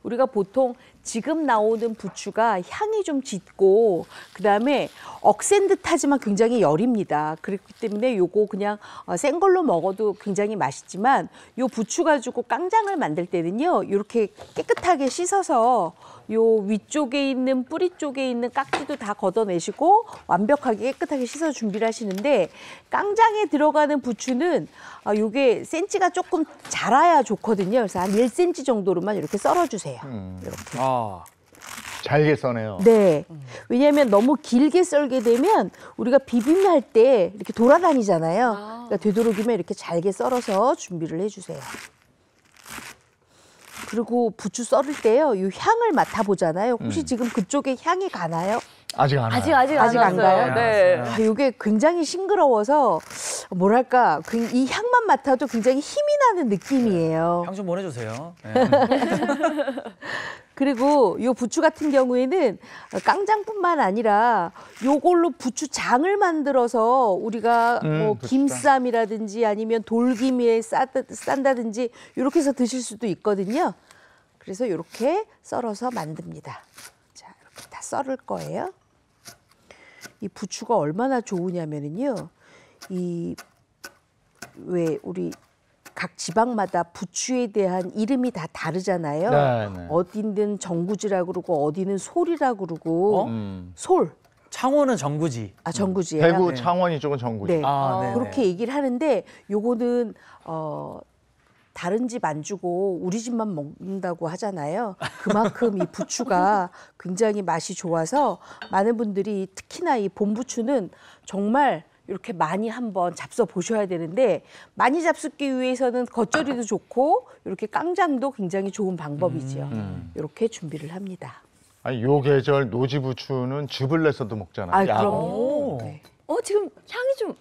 우리가 보통 지금 나오는 부추가 향이 좀 짙고 그다음에 억센 듯하지만 굉장히 열입니다. 그렇기 때문에 요거 그냥 센 걸로 먹어도 굉장히 맛있지만 요 부추 가지고 깡장을 만들 때는요. 이렇게 깨끗하게 씻어서 요 위쪽에 있는 뿌리 쪽에 있는 깍지도 다 걷어내시고 완벽하게 깨끗하게 씻어 준비를 하시는데 깡장에 들어가는 부추는 요게 센치가 조금 자라야 좋거든요. 그래서 한 1cm 정도로만 이렇게 썰어주세요. 이렇게. 잘게 써네요. 네. 왜냐하면 너무 길게 썰게 되면 우리가 비빔 할 때 이렇게 돌아다니잖아요. 그러니까 되도록이면 이렇게 잘게 썰어서 준비를 해주세요. 그리고 부추 썰을 때요, 이 향을 맡아보잖아요. 혹시 지금 그쪽에 향이 가나요? 아직 안 와요. 아직 안 가요? 네. 이게 굉장히 싱그러워서 뭐랄까 이 향만 맡아도 굉장히 힘이 나는 느낌이에요. 향 좀 보내주세요. 네. 그리고 요 부추 같은 경우에는 깡장뿐만 아니라 요걸로 부추장을 만들어서 우리가 뭐 부추장. 김쌈이라든지 아니면 돌김에 싼다든지 이렇게 해서 드실 수도 있거든요. 그래서 이렇게 썰어서 만듭니다. 자, 이렇게 다 썰을 거예요. 이 부추가 얼마나 좋으냐면은요. 왜 우리 각 지방마다 부추에 대한 이름이 다 다르잖아요. 네. 어딘든 정구지라고 그러고 어디는 솔이라고 그러고 솔. 창원은 정구지. 정구지예요. 대구 창원 이쪽은 전구지. 네. 네네. 그렇게 얘기를 하는데 요거는 다른 집 안 주고 우리 집만 먹는다고 하잖아요. 그만큼 이 부추가 굉장히 맛이 좋아서 많은 분들이 특히나 이 봄부추는 정말 이렇게 많이 한번 잡숴 보셔야 되는데 많이 잡수기 위해서는 겉절이도 좋고 이렇게 깡장도 굉장히 좋은 방법이죠. 이렇게 준비를 합니다. 아니 요 계절 노지부추는 즙을 내서도 먹잖아요. 그럼요. 네. 지금 향이 좀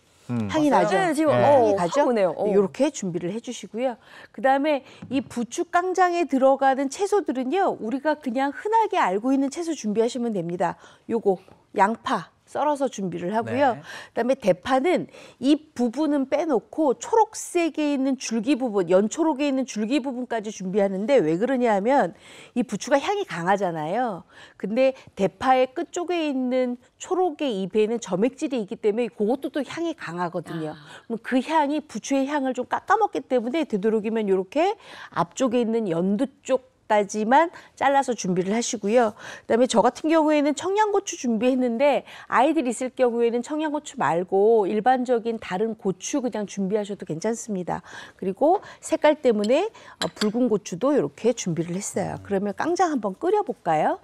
향이 나죠? 네, 지금 향이 가죠? 오네요. 이렇게 준비를 해주시고요. 그다음에 이 부추 깡장에 들어가는 채소들은요. 우리가 그냥 흔하게 알고 있는 채소 준비하시면 됩니다. 요거 양파. 썰어서 준비를 하고요. 네. 그다음에 대파는 잎 부분은 빼놓고 초록색에 있는 줄기 부분, 연초록에 있는 줄기 부분까지 준비하는데 왜 그러냐 하면 이 부추가 향이 강하잖아요. 근데 대파의 끝쪽에 있는 초록의 잎에는 점액질이 있기 때문에 그것도 또 향이 강하거든요. 그럼 그 향이 부추의 향을 좀 깎아먹기 때문에 되도록이면 이렇게 앞쪽에 있는 연두 쪽까지만 잘라서 준비를 하시고요. 그다음에 저 같은 경우에는 청양고추 준비했는데 아이들 있을 경우에는 청양고추 말고 일반적인 다른 고추 그냥 준비하셔도 괜찮습니다. 그리고 색깔 때문에 붉은 고추도 이렇게 준비를 했어요. 그러면 깡장 한번 끓여볼까요?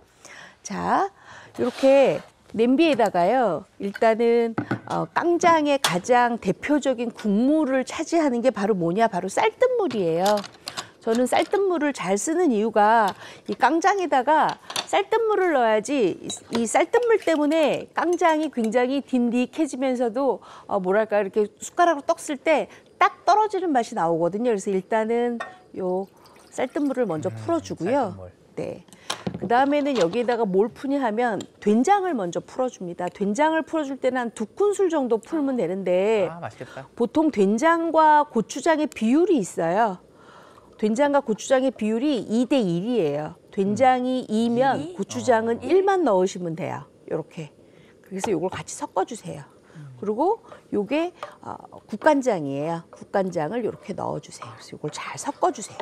자, 이렇게 냄비에다가요. 일단은 깡장의 가장 대표적인 국물을 차지하는 게 바로 뭐냐? 바로 쌀뜨물이에요. 저는 쌀뜨물을 잘 쓰는 이유가 이 깡장에다가 쌀뜨물을 넣어야지 이 쌀뜨물 때문에 깡장이 굉장히 딘딕해지면서도 뭐랄까 이렇게 숟가락으로 떡 쓸 때 딱 떨어지는 맛이 나오거든요. 그래서 일단은 요 쌀뜨물을 먼저 풀어주고요. 쌀뜨물. 네. 그 다음에는 여기에다가 뭘 푸냐 하면 된장을 먼저 풀어줍니다. 된장을 풀어줄 때는 한 2큰술 정도 풀면 되는데 맛있겠다. 보통 된장과 고추장의 비율이 있어요. 된장과 고추장의 비율이 2대1이에요. 된장이 2면 고추장은 1만 넣으시면 돼요. 이렇게. 그래서 이걸 같이 섞어주세요. 그리고 요게 국간장이에요. 국간장을 이렇게 넣어주세요. 그래서 이걸 잘 섞어주세요.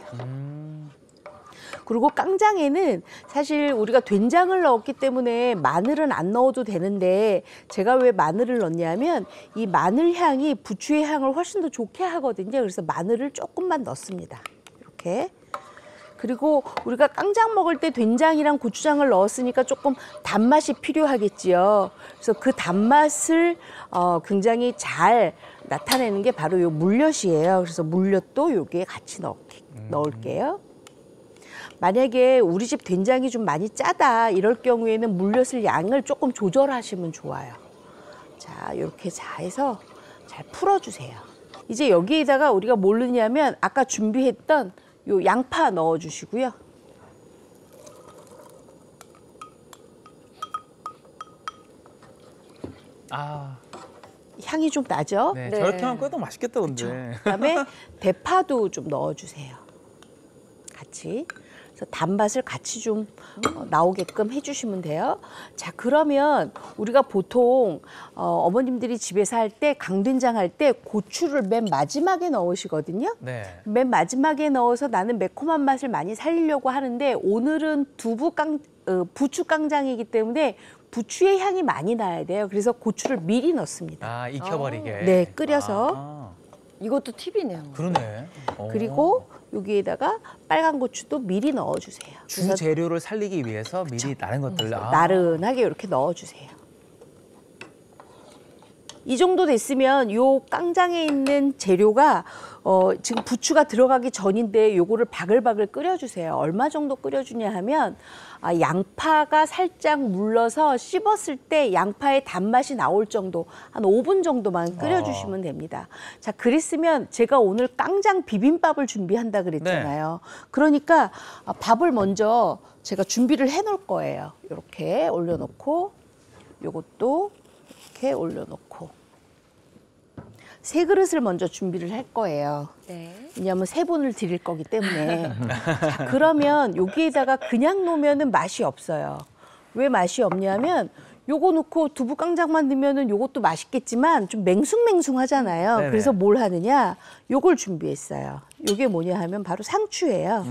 그리고 깡장에는 사실 우리가 된장을 넣었기 때문에 마늘은 안 넣어도 되는데 제가 왜 마늘을 넣냐면 이 마늘 향이 부추의 향을 훨씬 더 좋게 하거든요. 그래서 마늘을 조금만 넣습니다. 이렇게. 그리고 우리가 깡장 먹을 때 된장이랑 고추장을 넣었으니까 조금 단맛이 필요하겠지요. 그래서 그 단맛을 굉장히 잘 나타내는 게 바로 요 물엿이에요. 그래서 물엿도 여기에 같이 넣을게요. 만약에 우리 집 된장이 좀 많이 짜다 이럴 경우에는 물엿을 양을 조금 조절하시면 좋아요. 자, 이렇게 잘 해서 잘 풀어주세요. 이제 여기에다가 우리가 뭘 넣냐면 아까 준비했던 요 양파 넣어주시고요. 향이 좀 나죠? 네. 저렇게만 끓여도 맛있겠다, 근데. 그다음에 대파도 좀 넣어주세요. 같이. 그래서 단맛을 같이 좀 나오게끔 해주시면 돼요. 자, 그러면 우리가 보통 어머님들이 집에서 할 때 강된장 할 때 고추를 맨 마지막에 넣으시거든요. 네. 맨 마지막에 넣어서 나는 매콤한 맛을 많이 살리려고 하는데 오늘은 부추 깡장이기 때문에 부추의 향이 많이 나야 돼요. 그래서 고추를 미리 넣습니다. 아, 익혀버리게. 네, 끓여서. 아, 이것도 팁이네요. 그러네. 그리고 여기에다가 빨간 고추도 미리 넣어주세요. 주 재료를 살리기 위해서 미리 다른 것들. 나른하게 이렇게 넣어주세요. 이 정도 됐으면 요 깡장에 있는 재료가 지금 부추가 들어가기 전인데 요거를 바글바글 끓여주세요. 얼마 정도 끓여주냐 하면 양파가 살짝 물러서 씹었을 때 양파의 단맛이 나올 정도 한 5분 정도만 끓여주시면 됩니다. 자, 그랬으면 제가 오늘 깡장 비빔밥을 준비한다 그랬잖아요. 그러니까 밥을 먼저 제가 준비를 해놓을 거예요. 이렇게 올려놓고 요것도 이렇게 올려놓고 세 그릇을 먼저 준비를 할 거예요. 네. 왜냐하면 세 분을 드릴 거기 때문에. 자, 그러면 여기에다가 그냥 놓으면은 맛이 없어요. 왜 맛이 없냐면 요거 넣고 두부 깡장만 넣으면은 요것도 맛있겠지만 좀 맹숭맹숭하잖아요. 네네. 그래서 뭘 하느냐? 요걸 준비했어요. 요게 뭐냐 하면 바로 상추예요.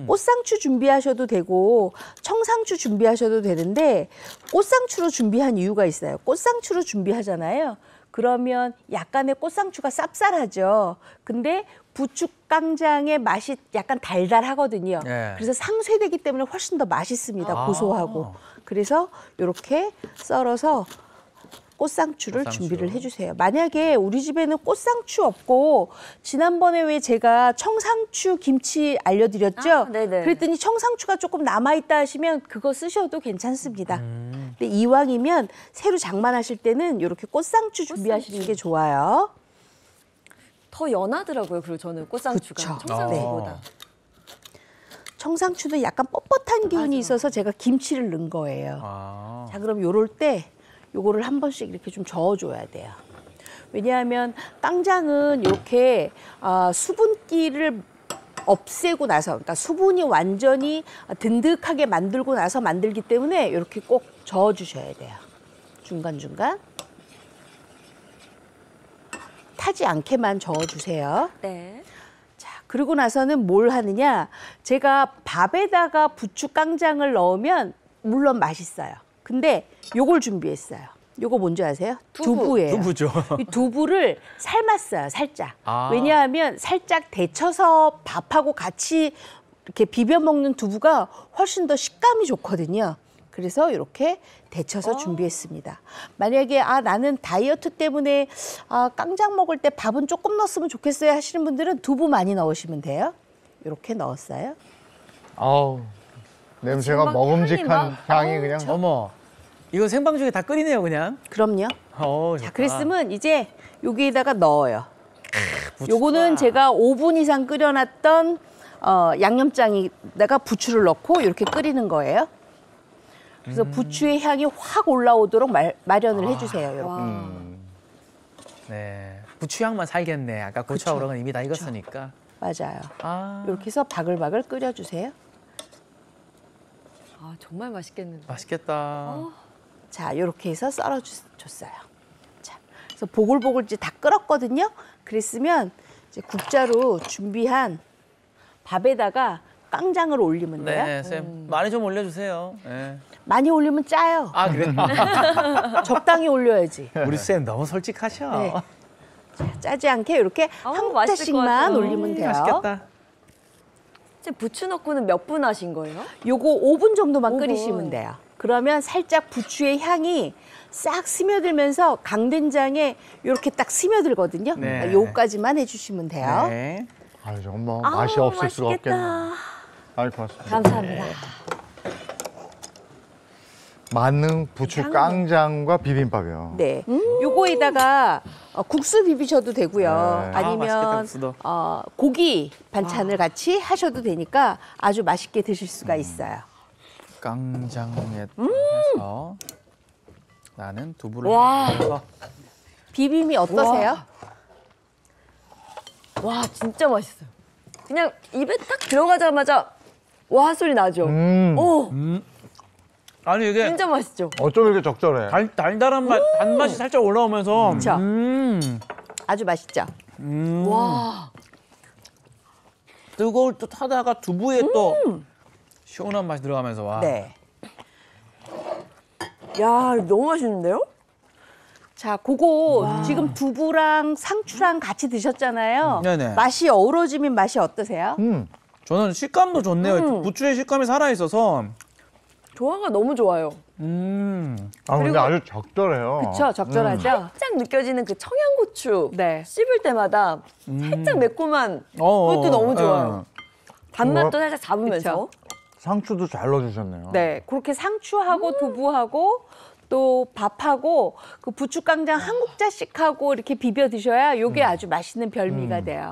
꽃상추 준비하셔도 되고 청상추 준비하셔도 되는데 꽃상추로 준비한 이유가 있어요. 꽃상추로 준비하잖아요. 그러면 약간의 꽃상추가 쌉쌀하죠. 근데 부추 깡장의 맛이 약간 달달하거든요. 네. 그래서 상쇄되기 때문에 훨씬 더 맛있습니다. 아. 고소하고. 그래서 이렇게 썰어서 꽃상추를 꽃상추. 준비를 해주세요. 만약에 우리 집에는 꽃상추 없고 지난번에 왜 제가 청상추 김치 알려드렸죠? 아, 네네. 그랬더니 청상추가 조금 남아있다 하시면 그거 쓰셔도 괜찮습니다. 근데 이왕이면 새로 장만하실 때는 이렇게 꽃상추 준비하시는 게 좋아요. 더 연하더라고요. 그리고 저는 꽃상추가 그쵸. 청상추보다. 청상추는 약간 뻣뻣한 기운이 있어서 제가 김치를 넣은 거예요. 아. 자, 그럼 요럴 때 요거를 한 번씩 이렇게 좀 저어줘야 돼요. 왜냐하면 깡장은 이렇게 수분기를 없애고 나서, 그러니까 수분이 완전히 든득하게 만들고 나서 만들기 때문에 이렇게 꼭 저어주셔야 돼요. 중간중간. 타지 않게만 저어주세요. 네. 자, 그러고 나서는 뭘 하느냐? 제가 밥에다가 부추 깡장을 넣으면 물론 맛있어요. 근데 요걸 준비했어요. 요거 뭔지 아세요? 두부예요. 두부죠. 이 두부를 삶았어요, 살짝. 아. 왜냐하면 살짝 데쳐서 밥하고 같이 이렇게 비벼 먹는 두부가 훨씬 더 식감이 좋거든요. 그래서 이렇게 데쳐서 준비했습니다. 만약에 나는 다이어트 때문에 깡장 먹을 때 밥은 조금 넣었으면 좋겠어요 하시는 분들은 두부 많이 넣으시면 돼요. 이렇게 넣었어요. 아우, 냄새가 막 먹음직한 향이 향이 그냥. 어머, 이거 생방 중에 다 끓이네요, 그냥. 그럼요. 좋다. 자, 그랬으면 이제 여기에다가 넣어요. 부추가. 요거는 제가 5분 이상 끓여놨던 양념장에다가 부추를 넣고 이렇게 끓이는 거예요. 그래서 부추의 향이 확 올라오도록 마련을 해주세요. 이렇게. 네. 부추향만 살겠네. 아까 고추하고 그런 건 이미 다 익었으니까. 맞아요. 아, 이렇게 해서 바글바글 끓여주세요. 아, 정말 맛있겠는데. 맛있겠다. 자, 이렇게 해서 썰어줬어요. 자, 그래서 보글보글 이제 다 끓었거든요. 그랬으면 이제 국자로 준비한 밥에다가 깡장을 올리면 돼요. 네, 쌤. 많이 좀 올려주세요. 네. 많이 올리면 짜요. 아, 그래? 적당히 올려야지. 우리 쌤 너무 솔직하셔. 네. 자, 짜지 않게 이렇게 아우, 한 맛있을 것 국자씩만 같아요. 올리면 돼요. 맛있겠다. 지금 부추 넣고는 몇 분 하신 거예요? 요거 5분 정도만 5분. 끓이시면 돼요. 그러면 살짝 부추의 향이 싹 스며들면서 강된장에 이렇게 딱 스며들거든요. 네. 그러니까 요거까지만 해주시면 돼요. 네. 아유, 정말 뭐 맛이 없을 수가 없겠네. 아이, 고맙습니다. 감사합니다. 만능 부추 깡장과 비빔밥이요. 네. 요거에다가 국수 비비셔도 되고요. 네. 맛있겠다, 아니면 국수도. 고기 반찬을 같이 하셔도 되니까 아주 맛있게 드실 수가 있어요. 깡장에 해서 나는 두부를 와. 해서 비빔이 어떠세요? 와, 진짜 맛있어요. 그냥 입에 딱 들어가자마자 와 소리 나죠? 오, 아니 이게 진짜 맛있죠? 어쩜 이렇게 적절해? 달달한 맛, 단맛이 살짝 올라오면서 그쵸? 아주 맛있죠? 와, 뜨거울 듯 하다가 두부에 또 시원한 맛이 들어가면서 와. 네. 야 너무 맛있는데요? 자, 그거 지금 두부랑 상추랑 같이 드셨잖아요. 네네. 맛이 어우러지면 맛이 어떠세요? 저는 식감도 좋네요. 부추의 식감이 살아있어서. 조화가 너무 좋아요. 아, 근데 그리고- 아주 적절해요. 그렇죠, 적절하죠. 살짝 느껴지는 그 청양고추 네. 씹을 때마다 살짝 매콤한 어, 그것도 너무 어, 좋아요. 단맛도 살짝 그쵸. 잡으면서. 상추도 잘 넣어주셨네요. 네, 그렇게 상추하고 두부하고 또 밥하고 그 부추 깡장 한 국자씩 하고 이렇게 비벼 드셔야 요게 아주 맛있는 별미가 돼요.